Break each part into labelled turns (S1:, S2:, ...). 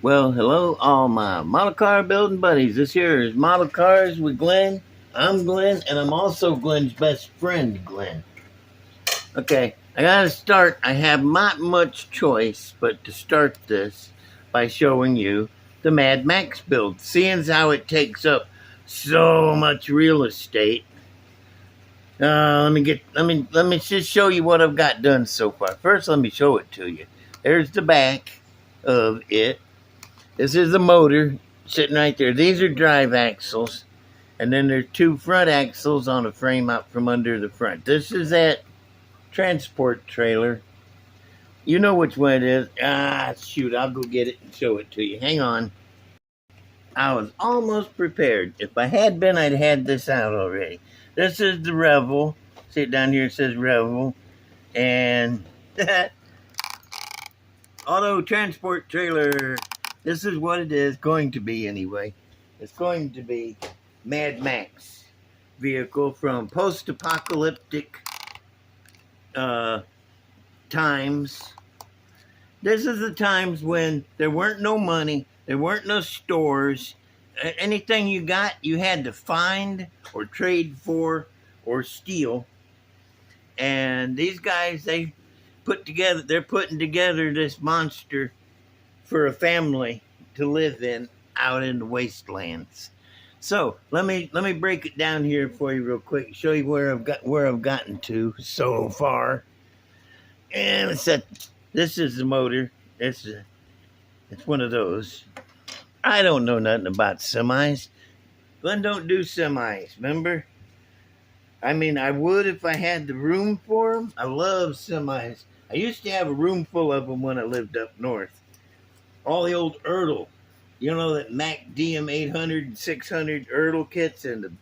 S1: Well, hello, all my model car building buddies. This here is Model Cars with Glenn. I'm Glenn, and I'm also Glenn's best friend, Glenn. Okay, I gotta start. I have not much choice but to start this by showing you the Mad Max build. Seeing as how it takes up so much real estate. Let me just show you what I've got done so far. First, let me show it to you. There's the back of it. This is the motor sitting right there. These are drive axles. And then there's two front axles on a frame out from under the front. This is that transport trailer. You know which one it is. Shoot, I'll go get it and show it to you. Hang on. I was almost prepared. If I had been, I'd had this out already. This is the Revel. See it down here, it says Revel. And auto transport trailer. This is what it is going to be anyway. It's going to be Mad Max vehicle from post-apocalyptic times. This is the times when there weren't no money, there weren't no stores. Anything you got, you had to find or trade for or steal. And these guys, they're putting together this monster for a family to live in out in the wastelands. So let me break it down here for you real quick. Show you where I've gotten to so far. And this is the motor. It's one of those. I don't know nothing about semis. Glenn don't do semis. Remember? I mean, I would if I had the room for them. I love semis. I used to have a room full of them when I lived up north. All the old Ertl, you know, that Mac DM 800 and 600 Ertl kits and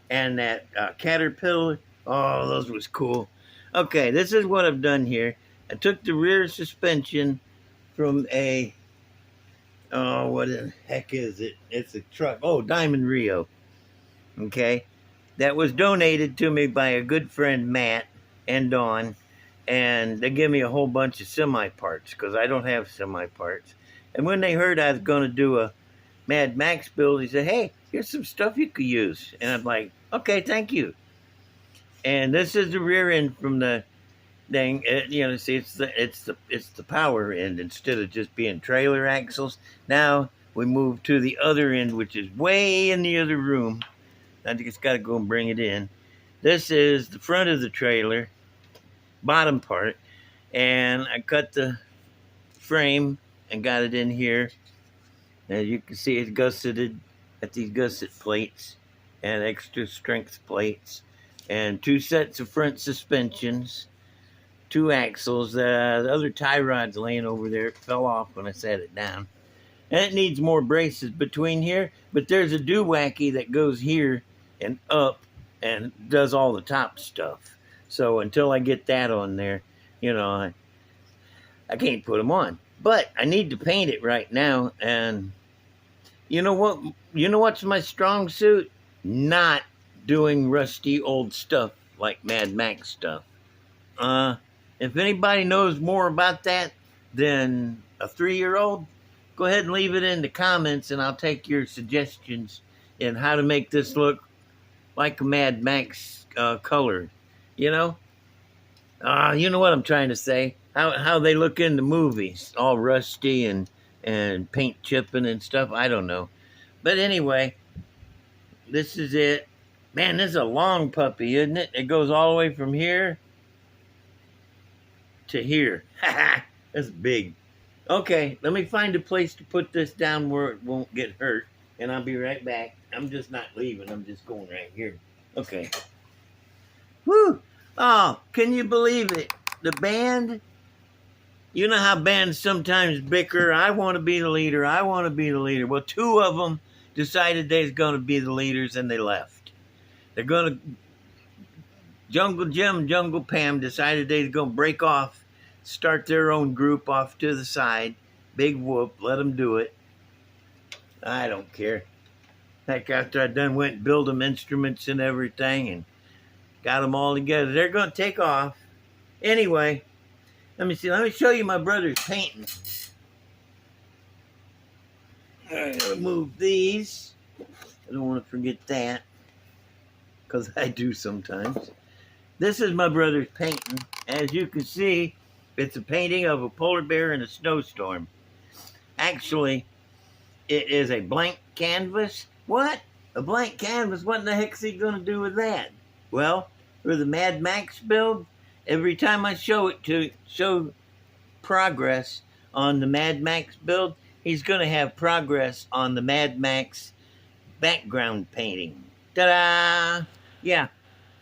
S1: that Caterpillar. Oh, those was cool. Okay, this is what I've done here. I took the rear suspension from what the heck is it? It's a truck. Oh, Diamond Rio. Okay, that was donated to me by a good friend, Matt and Dawn. And they give me a whole bunch of semi parts because I don't have semi parts. And when they heard I was going to do a Mad Max build, he said, "Hey, here's some stuff you could use." And I'm like, "Okay, thank you." And this is the rear end from the thing. See, it's the power end instead of just being trailer axles. Now we move to the other end, which is way in the other room. I just got to go and bring it in. This is the front of the trailer, bottom part, and I cut the frame and got it in here. As you can see, it's gusseted at these gusset plates and extra strength plates, and two sets of front suspensions, two axles. The other tie rod's laying over there. It fell off when I set it down. And it needs more braces between here, but there's a doowacky that goes here and up and does all the top stuff. So until I get that on there, I can't put them on. But I need to paint it right now. And you know what? You know what's my strong suit? Not doing rusty old stuff like Mad Max stuff. If anybody knows more about that than a 3-year-old, go ahead and leave it in the comments, and I'll take your suggestions in how to make this look like a Mad Max color. You know what I'm trying to say. How they look in the movies, all rusty and paint chipping and stuff. I don't know. But anyway, this is it. Man, this is a long puppy, isn't it? It goes all the way from here to here. That's big. Okay, let me find a place to put this down where it won't get hurt, and I'll be right back. I'm just not leaving. I'm just going right here. Okay. Whew. Oh, can you believe it? The band, you know how bands sometimes bicker. I want to be the leader. I want to be the leader. Well, two of them decided they was going to be the leaders, and they left. They're going to... Jungle Jim and Jungle Pam decided they was going to break off, start their own group off to the side. Big whoop. Let them do it. I don't care. Heck, after I done went and built them instruments and everything and got them all together, they're going to take off. Anyway, let me see. Let me show you my brother's painting. I gotta move these. I don't want to forget that, because I do sometimes. This is my brother's painting. As you can see, it's a painting of a polar bear in a snowstorm. Actually, it is a blank canvas. What? A blank canvas? What in the heck's he going to do with that? Well, for the Mad Max build, every time I show progress on the Mad Max build, he's going to have progress on the Mad Max background painting. Ta-da! Yeah.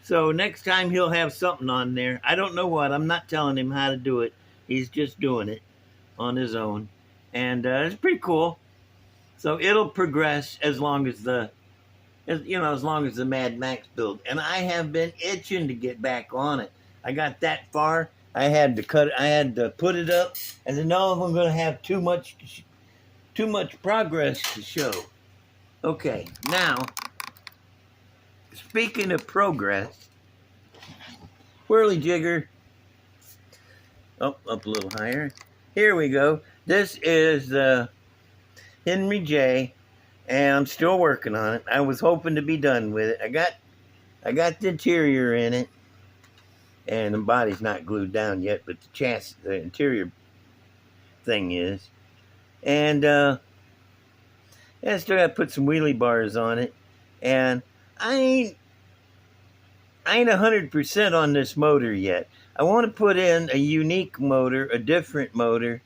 S1: So next time he'll have something on there. I don't know what. I'm not telling him how to do it. He's just doing it on his own. And it's pretty cool. So it'll progress as long as the Mad Max build. And I have been itching to get back on it. I got that far. I had to put it up, and then no, I'm going to have too much progress to show. Okay, now, speaking of progress, whirly jigger, up a little higher. Here we go. This is the Hemi J, and I'm still working on it. I was hoping to be done with it. I got the interior in it, and the body's not glued down yet, but the interior thing is. And I still got to put some wheelie bars on it, and I ain't 100% on this motor yet. I want to put in a unique motor, a different motor,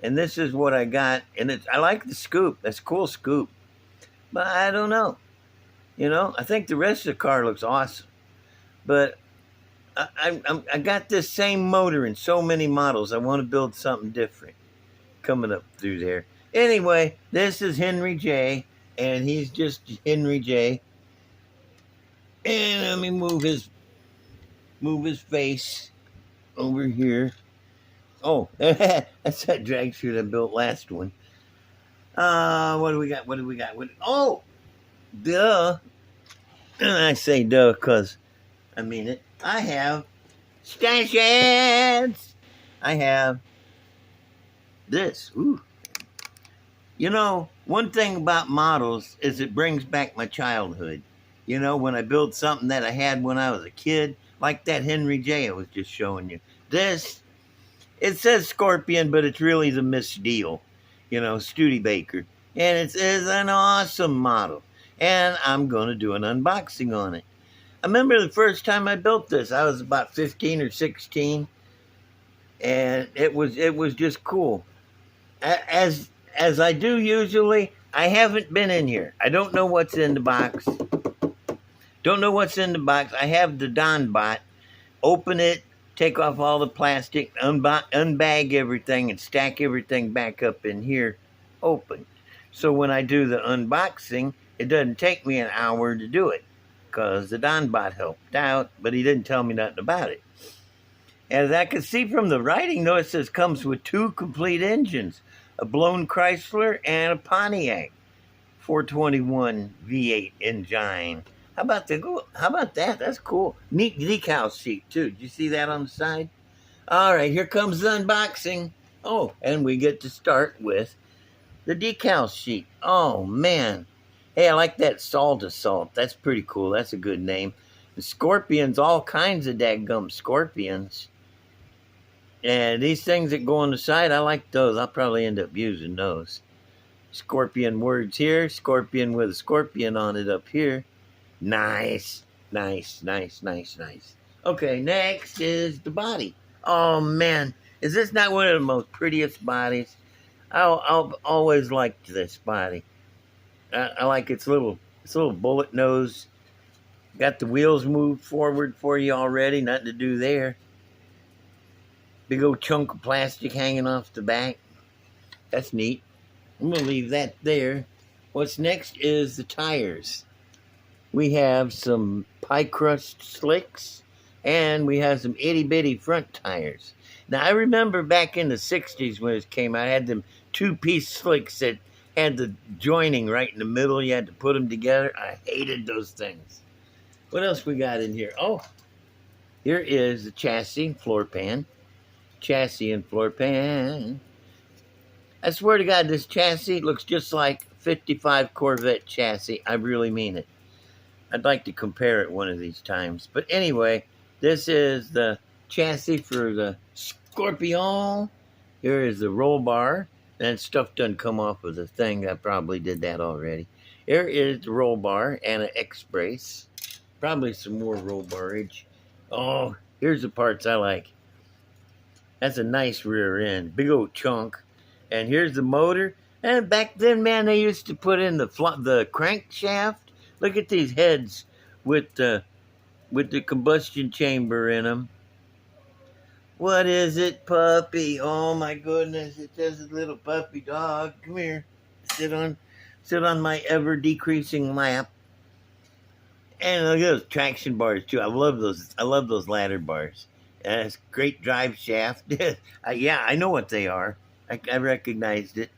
S1: and this is what I got. And I like the scoop. That's a cool scoop, but I don't know. I think the rest of the car looks awesome, but I got this same motor in so many models. I want to build something different coming up through there. Anyway, this is Henry J, and he's just Henry J. And let me move his face over here. Oh, that's that drag chute I built last one. What do we got? Oh, duh. And I say duh because I mean it. I have stash ads. I have this. Ooh. One thing about models is it brings back my childhood. When I build something that I had when I was a kid, like that Henry J I was just showing you. This, it says Scorpion, but it's really the Miss Deal, Studebaker. And it's an awesome model. And I'm going to do an unboxing on it. I remember the first time I built this, I was about 15 or 16. And it was just cool. As I do usually, I haven't been in here. I don't know what's in the box. I have the Don Bot. Open it, take off all the plastic, unbag everything, and stack everything back up in here, open. So when I do the unboxing, it doesn't take me an hour to do it, because the Don Bot helped out, but he didn't tell me nothing about it. As I can see from the writing, though, it says comes with 2 complete engines, a blown Chrysler and a Pontiac 421 V8 engine. How about that? That's cool. Neat decal sheet, too. Did you see that on the side? All right, here comes the unboxing. Oh, and we get to start with the decal sheet. Oh, man. Hey, I like that Salt Assault. That's pretty cool. That's a good name. The Scorpions, all kinds of dadgum Scorpions. And these things that go on the side, I like those. I'll probably end up using those. Scorpion words here. Scorpion with a scorpion on it up here. Nice. Okay, next is the body. Oh, man. Is this not one of the most prettiest bodies? I've always liked this body. I like its little bullet nose. Got the wheels moved forward for you already. Nothing to do there. Big old chunk of plastic hanging off the back. That's neat. I'm going to leave that there. What's next is the tires. We have some pie crust slicks, and we have some itty-bitty front tires. Now, I remember back in the 60s when it came out, I had them 2-piece slicks that had the joining right in the middle. You had to put them together. I hated those things. What else we got in here? Oh, here is the chassis and floor pan. Chassis and floor pan. I swear to God, this chassis looks just like 55 Corvette chassis. I really mean it. I'd like to compare it one of these times. But anyway, this is the chassis for the Scorpion. Here is the roll bar. And stuff doesn't come off of the thing. I probably did that already. Here is the roll bar and an X-brace. Probably some more roll barage. Oh, here's the parts I like. That's a nice rear end. Big old chunk. And here's the motor. And back then, man, they used to put in the crankshaft. Look at these heads with the combustion chamber in them. What is it, puppy? Oh my goodness, it's just a little puppy dog. Come here. Sit on my ever decreasing lap. And look at those traction bars too. I love those ladder bars. And it's great drive shaft. Yeah, I know what they are. I recognized it.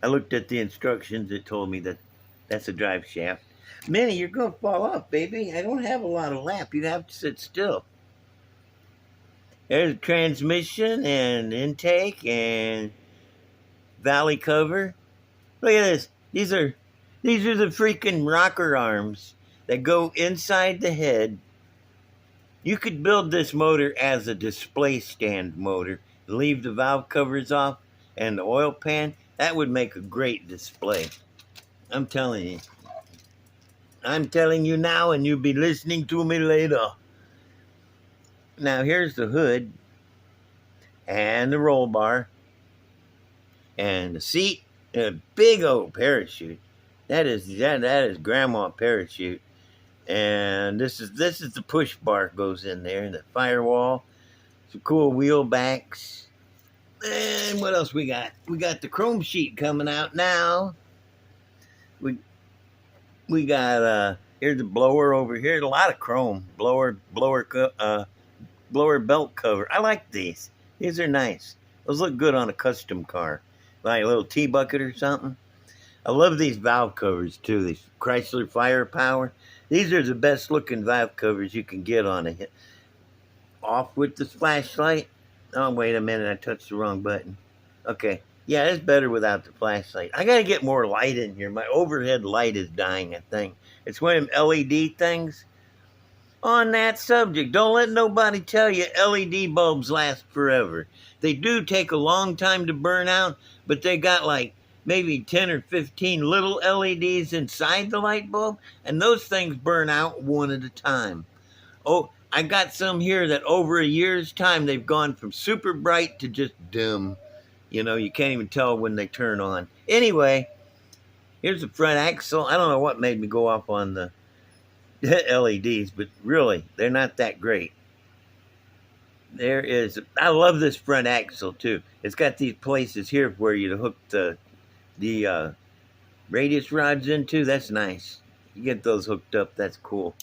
S1: I looked at the instructions. It told me that that's a drive shaft. Minnie, you're gonna fall off, baby. I don't have a lot of lap. You have to sit still. There's a transmission and intake and valley cover. Look at this. These are the freaking rocker arms that go inside the head. You could build this motor as a display stand motor. Leave the valve covers off and the oil pan. That would make a great display. I'm telling you. I'm telling you now, and you'll be listening to me later. Now, here's the hood, and the roll bar, and the seat, and a big old parachute. That is grandma parachute. And this is the push bar goes in there, and the firewall. Some cool wheel backs. And what else we got? We got the chrome sheet coming out now. We got here's the blower over here. A lot of chrome blower belt cover. I like these. These are nice. Those look good on a custom car, like a little T-bucket or something. I love these valve covers too. These Chrysler Firepower. These are the best looking valve covers you can get on a off with the flashlight. Oh, wait a minute. I touched the wrong button. Okay. Yeah, it's better without the flashlight. I got to get more light in here. My overhead light is dying, I think. It's one of them LED things. On that subject, don't let nobody tell you LED bulbs last forever. They do take a long time to burn out, but they got like maybe 10 or 15 little LEDs inside the light bulb, and those things burn out one at a time. Oh, I got some here that over a year's time, they've gone from super bright to just dim. You know, you can't even tell when they turn on. Anyway, here's the front axle. I don't know what made me go off on the LEDs, but really, they're not that great. I love this front axle too. It's got these places here where you hook the radius rods into. That's nice. You get those hooked up. That's cool.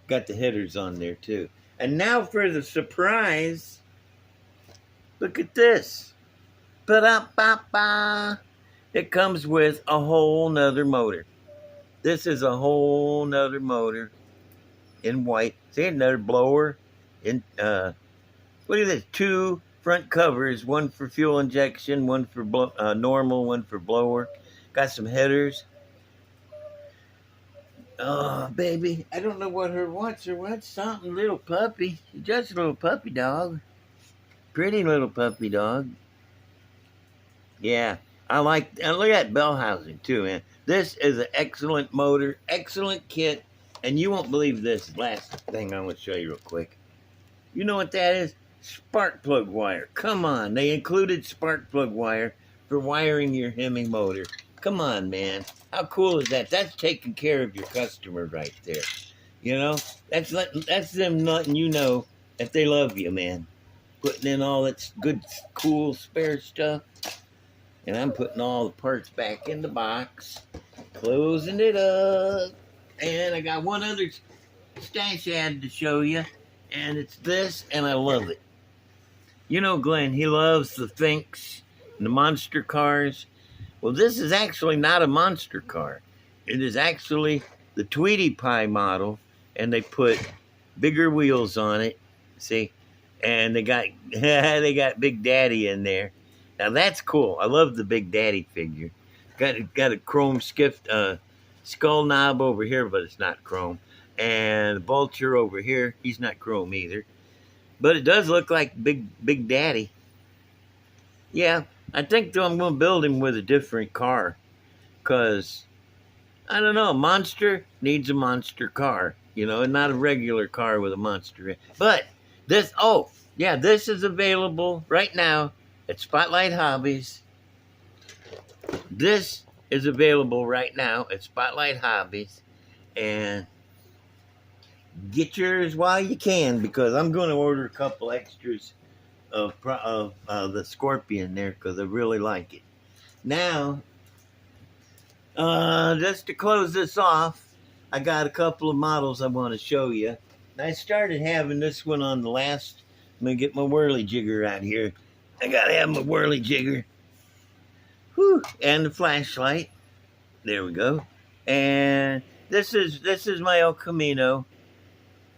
S1: Got the headers on there too. And now for the surprise. Look at this. Ba-da-ba-ba. It comes with a whole nother motor. This is a whole nother motor in white. See, another blower. Look at this. 2 front covers. One for fuel injection, one for normal, one for blower. Got some headers. Oh, baby. I don't know what her wants. Her wants something. Little puppy. She's just a little puppy dog. Pretty little puppy dog. Yeah. I like, and look at bell housing too, man. This is an excellent motor, excellent kit, and you won't believe this last thing I'm going to show you real quick. You know what that is? Spark plug wire. Come on. They included spark plug wire for wiring your Hemi motor. Come on, man. How cool is that? That's taking care of your customer right there. You know? That's them letting you know that they love you, man. Putting in all that good, cool, spare stuff. And I'm putting all the parts back in the box. Closing it up. And I got one other stash ad to show you. And it's this, and I love it. You know Glenn, he loves the Finks and the monster cars. Well, this is actually not a monster car. It is actually the Tweety Pie model, and they put bigger wheels on it. See? And they got Big Daddy in there. Now that's cool. I love the Big Daddy figure. Got a chrome skull knob over here, but it's not chrome. And a vulture over here. He's not chrome either. But it does look like Big Daddy. Yeah, I think though I'm going to build him with a different car. Because, I don't know, a monster needs a monster car. You know, and not a regular car with a monster in. But this is available right now at Spotlight Hobbies. This is available right now at Spotlight Hobbies. And get yours while you can, because I'm going to order a couple extras of the Scorpion there because I really like it. Now, just to close this off, I got a couple of models I want to show you. I started having this one on the last. I'm going to get my whirly jigger out here. I got to have my whirly jigger. Whew. And the flashlight. There we go. And this is my El Camino.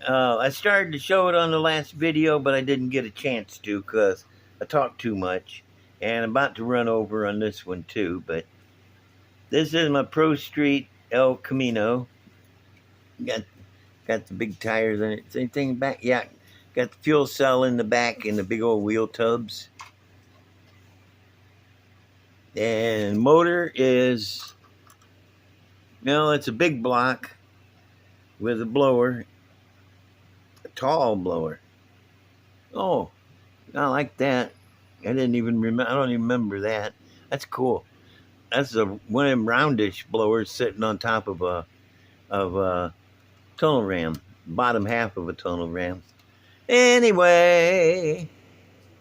S1: I started to show it on the last video, but I didn't get a chance to because I talked too much. And I'm about to run over on this one too. But this is my Pro Street El Camino. Got the big tires in it. Same thing back. Yeah, got the fuel cell in the back and the big old wheel tubs. And motor is, it's a big block with a blower, a tall blower. Oh, I like that. I didn't even remember. I don't even remember that. That's cool. That's one of them roundish blowers sitting on top of a tunnel ram, bottom half of a tunnel ram. Anyway,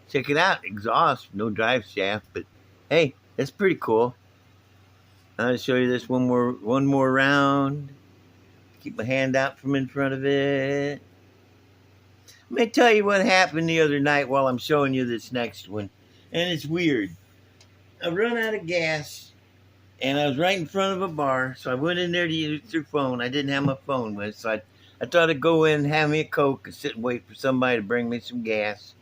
S1: check it out. Exhaust, no drive shaft, but hey, that's pretty cool. I'll show you this one more round. Keep my hand out from in front of it. Let me tell you what happened the other night while I'm showing you this next one. And it's weird. I run out of gas, and I was right in front of a bar, so I went in there to use their phone. I didn't have my phone with, so I thought I'd go in and have me a Coke and sit and wait for somebody to bring me some gas.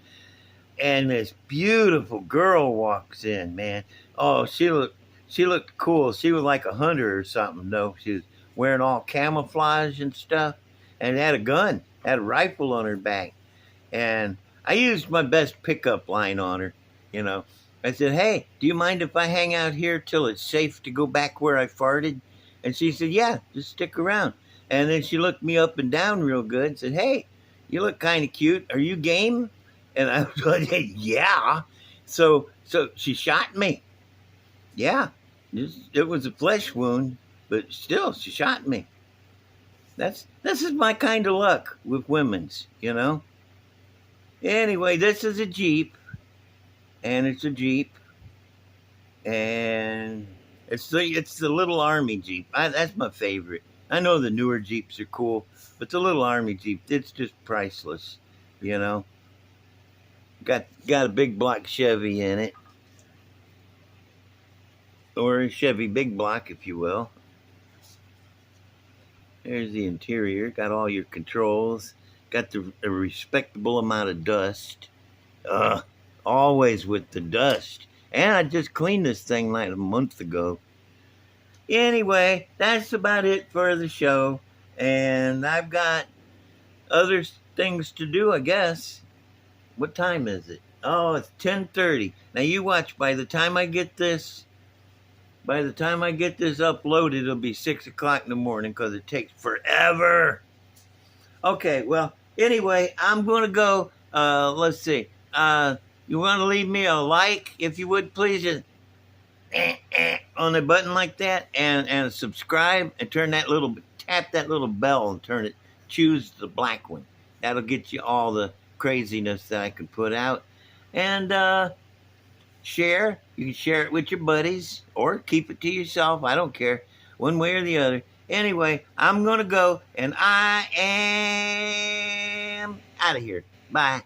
S1: And this beautiful girl walks in, man. Oh, she looked cool. She was like a hunter or something, though. She was wearing all camouflage and stuff, and had a gun, had a rifle on her back. And I used my best pickup line on her, you know. I said, hey, do you mind if I hang out here till it's safe to go back where I farted? And she said, yeah, just stick around. And then she looked me up and down real good and said, hey, you look kind of cute. Are you game? And I was like, hey, yeah. So she shot me. Yeah, it was a flesh wound, but still, she shot me. This is my kind of luck with women's, you know. Anyway, this is a Jeep. And it's a Jeep, and it's the little Army Jeep. That's my favorite. I know the newer Jeeps are cool, but the little Army Jeep, it's just priceless, you know. Got a big block Chevy in it, or a Chevy big block, if you will. There's the interior. Got all your controls. Got a respectable amount of dust. Always with the dust. And I just cleaned this thing like a month ago. Anyway, that's about it for the show. And I've got other things to do, I guess. What time is it? Oh, it's 10:30. Now you watch, by the time I get this uploaded, it'll be 6 o'clock in the morning because it takes forever. Okay, well, anyway, I'm going to go. Let's see. You want to leave me a like, if you would, please, just on the button like that, and subscribe, and tap that little bell and choose the black one. That'll get you all the craziness that I can put out. And share. You can share it with your buddies, or keep it to yourself. I don't care, one way or the other. Anyway, I'm going to go, and I am out of here. Bye.